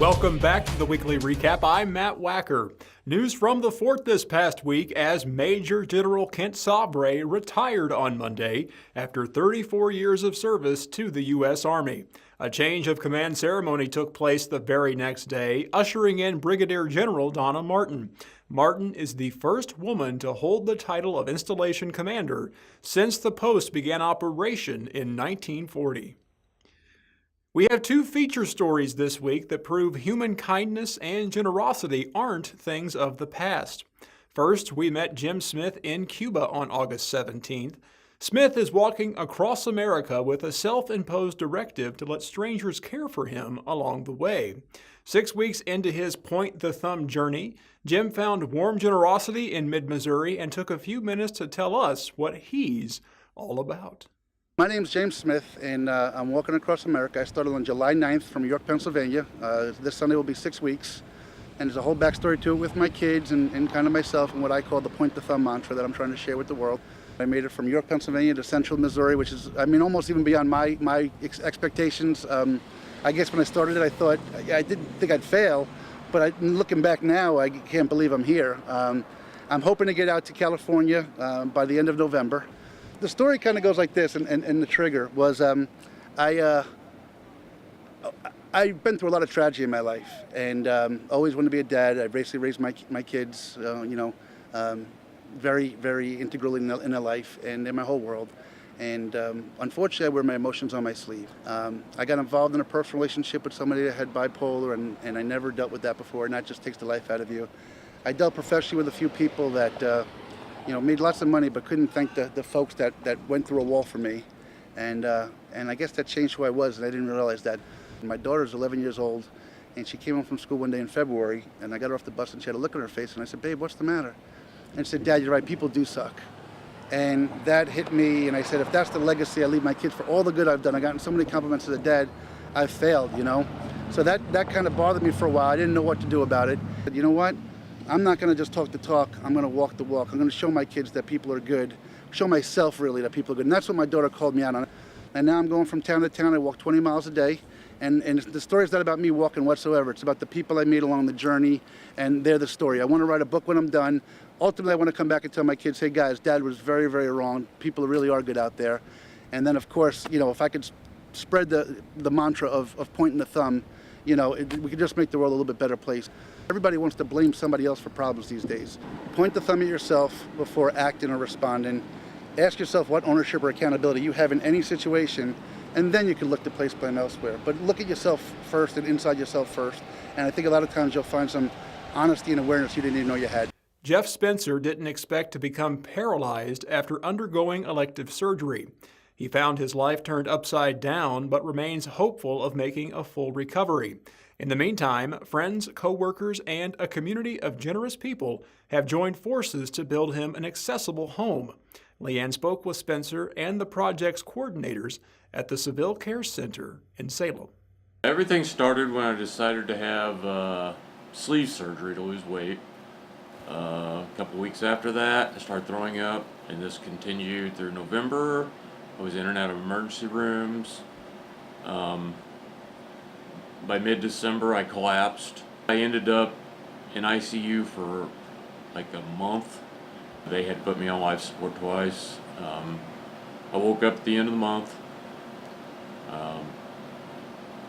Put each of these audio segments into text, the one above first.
Welcome back to the Weekly Recap. I'm Matt Wacker. News from the fort this past week as Major General Kent Sabre retired on Monday after 34 years of service to the U.S. Army. A change of command ceremony took place the very next day, ushering in Brigadier General Donna Martin. Martin is the first woman to hold the title of Installation Commander since the post began operation in 1940. We have two feature stories this week that prove human kindness and generosity aren't things of the past. First, we met Jim Smith in Cuba on August 17th. Smith is walking across America with a self-imposed directive to let strangers care for him along the way. 6 weeks into his point-the-thumb journey, Jim found warm generosity in mid-Missouri and took a few minutes to tell us what he's all about. My name's James Smith, and I'm walking across America. I started on July 9th from York, Pennsylvania. This Sunday will be 6 weeks, and there's a whole backstory to it with my kids and kind of myself and what I call the point-the-thumb mantra that I'm trying to share with the world. I made it from York, Pennsylvania to central Missouri, which is, almost even beyond my expectations. I guess when I started it, I thought, I didn't think I'd fail, but looking back now, I can't believe I'm here. I'm hoping to get out to California by the end of November. The story kind of goes like this, and the trigger was I've been through a lot of tragedy in my life, and always wanted to be a dad. I basically raised my kids, very, very integral in their life and in my whole world. And unfortunately, I wear my emotions on my sleeve. I got involved in a personal relationship with somebody that had bipolar, and I never dealt with that before, and that just takes the life out of you. I dealt professionally with a few people that made lots of money, but couldn't thank the folks that went through a wall for me. And I guess that changed who I was, and I didn't realize that. My daughter's 11 years old, and she came home from school one day in February, and I got her off the bus, and she had a look on her face, and I said, "Babe, what's the matter?" And she said, "Dad, you're right, people do suck." And that hit me, and I said, if that's the legacy I leave my kids for all the good I've done, I've gotten so many compliments as a dad, I've failed, So that kind of bothered me for a while. I didn't know what to do about it. But you know what? I'm not going to just talk the talk, I'm going to walk the walk. I'm going to show my kids that people are good, show myself really that people are good. And that's what my daughter called me out on. And now I'm going from town to town. I walk 20 miles a day. And the story's not about me walking whatsoever. It's about the people I meet along the journey, and they're the story. I want to write a book when I'm done. Ultimately, I want to come back and tell my kids, hey guys, Dad was very, very wrong. People really are good out there. And then, of course, if I could spread the mantra of pointing the thumb, we could just make the world a little bit better place. Everybody wants to blame somebody else for problems these days. Point the thumb at yourself before acting or responding. Ask yourself what ownership or accountability you have in any situation, and then you can look to place blame elsewhere. But look at yourself first and inside yourself first. And I think a lot of times you'll find some honesty and awareness you didn't even know you had. Jeff Spencer didn't expect to become paralyzed after undergoing elective surgery. He found his life turned upside down, but remains hopeful of making a full recovery. In the meantime, friends, co-workers, and a community of generous people have joined forces to build him an accessible home. Leanne spoke with Spencer and the project's coordinators at the Seville Care Center in Salem. Everything started when I decided to have sleeve surgery to lose weight. A couple weeks after that, I started throwing up, and this continued through November. I was in and out of emergency rooms. By mid-December, I collapsed. I ended up in ICU for like a month. They had put me on life support twice. I woke up at the end of the month. I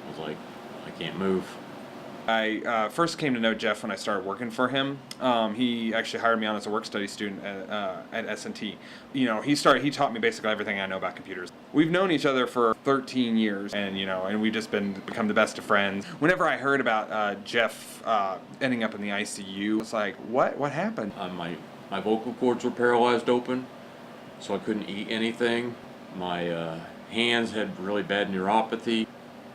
was like, I can't move. I first came to know Jeff when I started working for him. He actually hired me on as a work-study student at S&T. He taught me basically everything I know about computers. We've known each other for 13 years, and we've just become the best of friends. Whenever I heard about Jeff ending up in the ICU, it's like, what happened? My vocal cords were paralyzed open, so I couldn't eat anything. My hands had really bad neuropathy.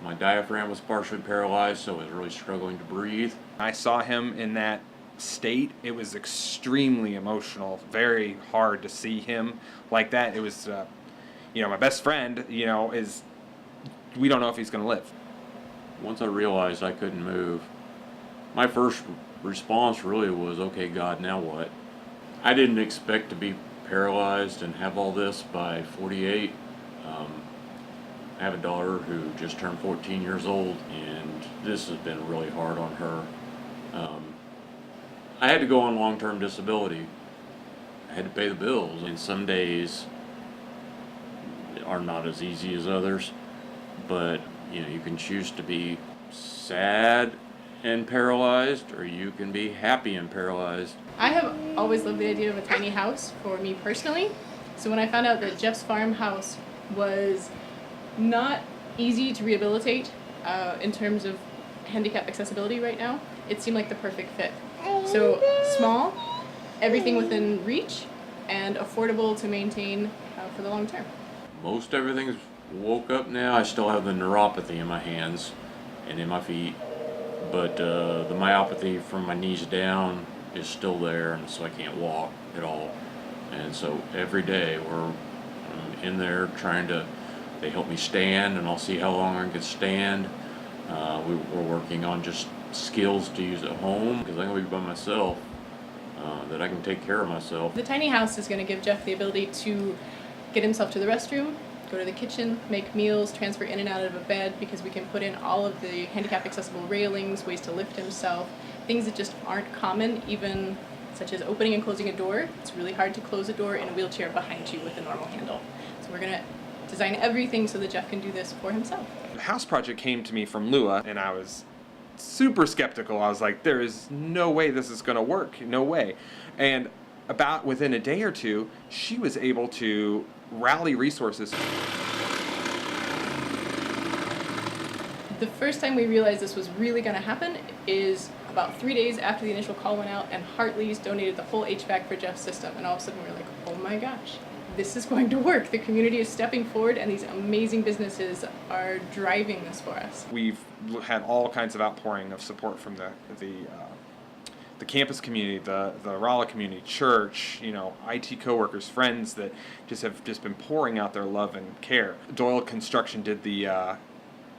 My diaphragm was partially paralyzed, so I was really struggling to breathe. I saw him in that state. It was extremely emotional, very hard to see him like that. It was, my best friend, we don't know if he's going to live. Once I realized I couldn't move, my first response really was, okay, God, now what? I didn't expect to be paralyzed and have all this by 48. I have a daughter who just turned 14 years old, and this has been really hard on her. I had to go on long-term disability. I had to pay the bills, and some days are not as easy as others, but you can choose to be sad and paralyzed, or you can be happy and paralyzed. I have always loved the idea of a tiny house for me personally. So when I found out that Jeff's farmhouse was not easy to rehabilitate in terms of handicap accessibility right now, it seemed like the perfect fit. So small, everything within reach, and affordable to maintain for the long term. Most everything's woke up now. I still have the neuropathy in my hands and in my feet, but the myopathy from my knees down is still there, and so I can't walk at all. And so every day I'm in there trying to, they help me stand, and I'll see how long I can stand. We're working on just skills to use at home, because I'm going to be by myself, that I can take care of myself. The tiny house is going to give Jeff the ability to get himself to the restroom, go to the kitchen, make meals, transfer in and out of a bed, because we can put in all of the handicap accessible railings, ways to lift himself, things that just aren't common, even such as opening and closing a door. It's really hard to close a door in a wheelchair behind you with a normal handle. So we're going to design everything so that Jeff can do this for himself. The house project came to me from Lua, and I was super skeptical. I was like, there is no way this is going to work. No way. And about within a day or two, she was able to rally resources. The first time we realized this was really going to happen is about 3 days after the initial call went out, and Hartley's donated the full HVAC for Jeff's system, and all of a sudden we were like, oh my gosh, this is going to work. The community is stepping forward, and these amazing businesses are driving this for us. We've had all kinds of outpouring of support from the campus community, the Rolla community, church, IT coworkers, friends that have been pouring out their love and care. Doyle Construction did the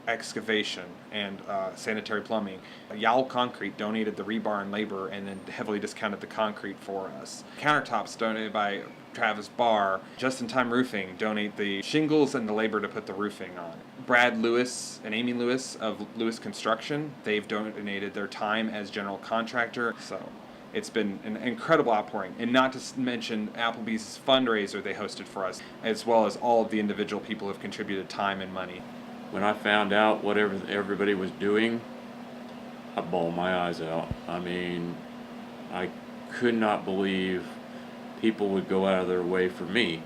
excavation and sanitary plumbing. Yowl Concrete donated the rebar and labor, and then heavily discounted the concrete for us. Countertops donated by Travis Barr. Just in Time Roofing donate the shingles and the labor to put the roofing on. Brad Lewis and Amy Lewis of Lewis Construction, they've donated their time as general contractor. So it's been an incredible outpouring, and not to mention Applebee's fundraiser they hosted for us, as well as all of the individual people who have contributed time and money. When I found out what everybody was doing, I bawled my eyes out. I mean, I could not believe people would go out of their way for me.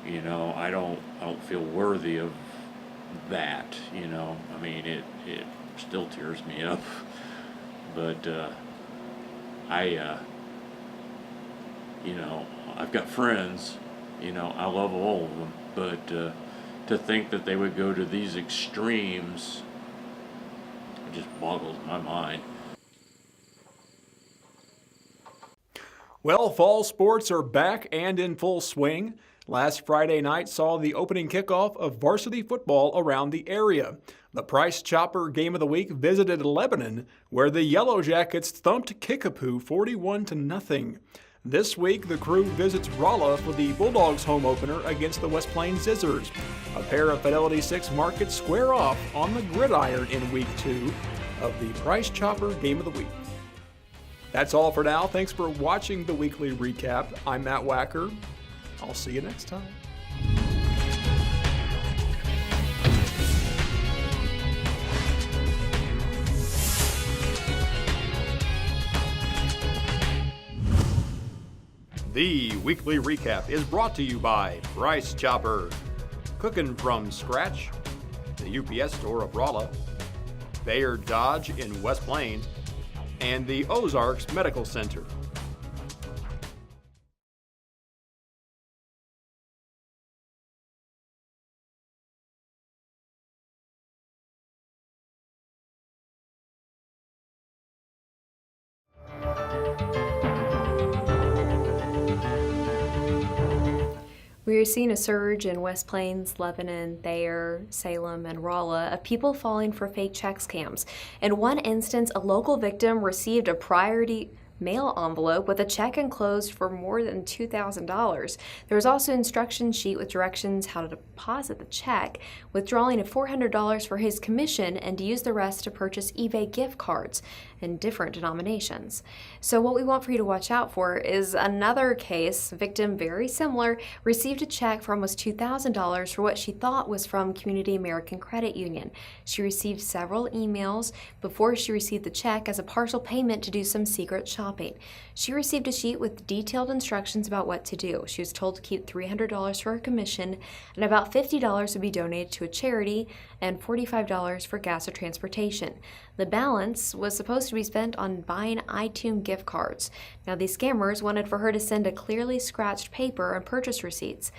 I don't feel worthy of that. I mean, it still tears me up. But I've got friends. I love all of them, but to think that they would go to these extremes, it just boggles my mind. Well, fall sports are back and in full swing. Last Friday night saw the opening kickoff of varsity football around the area. The Price Chopper Game of the Week visited Lebanon, where the Yellow Jackets thumped Kickapoo 41-0. This week, the crew visits Rolla for the Bulldogs home opener against the West Plains Zizzers. A pair of Fidelity 6 markets square off on the gridiron in Week 2 of the Price Chopper Game of the Week. That's all for now. Thanks for watching the weekly recap. I'm Matt Wacker. I'll see you next time. The weekly recap is brought to you by Price Chopper, cooking from scratch, the UPS store of Rolla, Bayard Dodge in West Plains, and the Ozarks Medical Center. We are seeing a surge in West Plains, Lebanon, Thayer, Salem, and Rolla of people falling for fake check scams. In one instance, a local victim received a priority mail envelope with a check enclosed for more than $2,000. There was also an instruction sheet with directions how to deposit the check, withdrawing of $400 for his commission and to use the rest to purchase eBay gift cards in different denominations. So what we want for you to watch out for is another case. Victim, very similar, received a check for almost $2,000 for what she thought was from Community American Credit Union. She received several emails before she received the check as a partial payment to do some secret shopping. She received a sheet with detailed instructions about what to do. She was told to keep $300 for her commission, and about $50 would be donated to a charity and $45 for gas or transportation. The balance was supposed to be spent on buying iTunes gift cards. Now, these scammers wanted for her to send a clearly scratched paper and purchase receipts.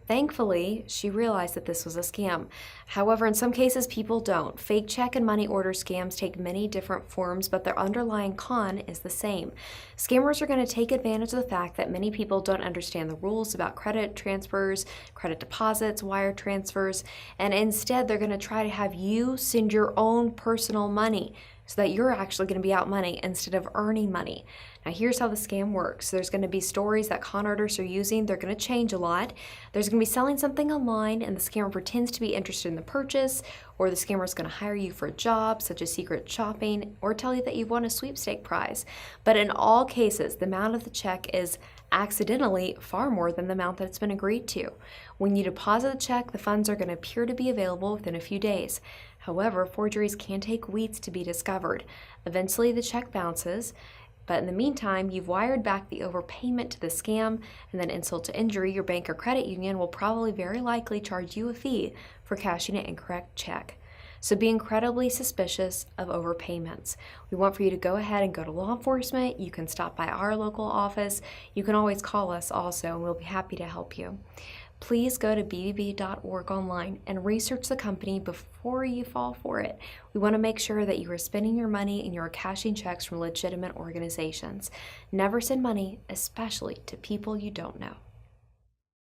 Thankfully, she realized that this was a scam. However, in some cases, people don't. Fake check and money order scams take many different forms, but their underlying con is the same. Scammers are going to take advantage of the fact that many people don't understand the rules about credit transfers, credit deposits, wire transfers, and instead they're going to try to have you send your own personal money so that you're actually going to be out money instead of earning money. Now, here's how the scam works. There's going to be stories that con artists are using. They're going to change a lot. There's going to be selling something online, and the scammer pretends to be interested in the purchase, or the scammer is going to hire you for a job, such as secret shopping, or tell you that you've won a sweepstake prize. But in all cases, the amount of the check is accidentally far more than the amount that's been agreed to. When you deposit the check, the funds are going to appear to be available within a few days. However, forgeries can take weeks to be discovered. Eventually, the check bounces, but in the meantime, you've wired back the overpayment to the scam, and then insult to injury, your bank or credit union will probably very likely charge you a fee for cashing an incorrect check. So be incredibly suspicious of overpayments. We want for you to go ahead and go to law enforcement. You can stop by our local office. You can always call us also, and we'll be happy to help you. Please go to bbb.org online and research the company before you fall for it. We want to make sure that you are spending your money and you are cashing checks from legitimate organizations. Never send money, especially to people you don't know.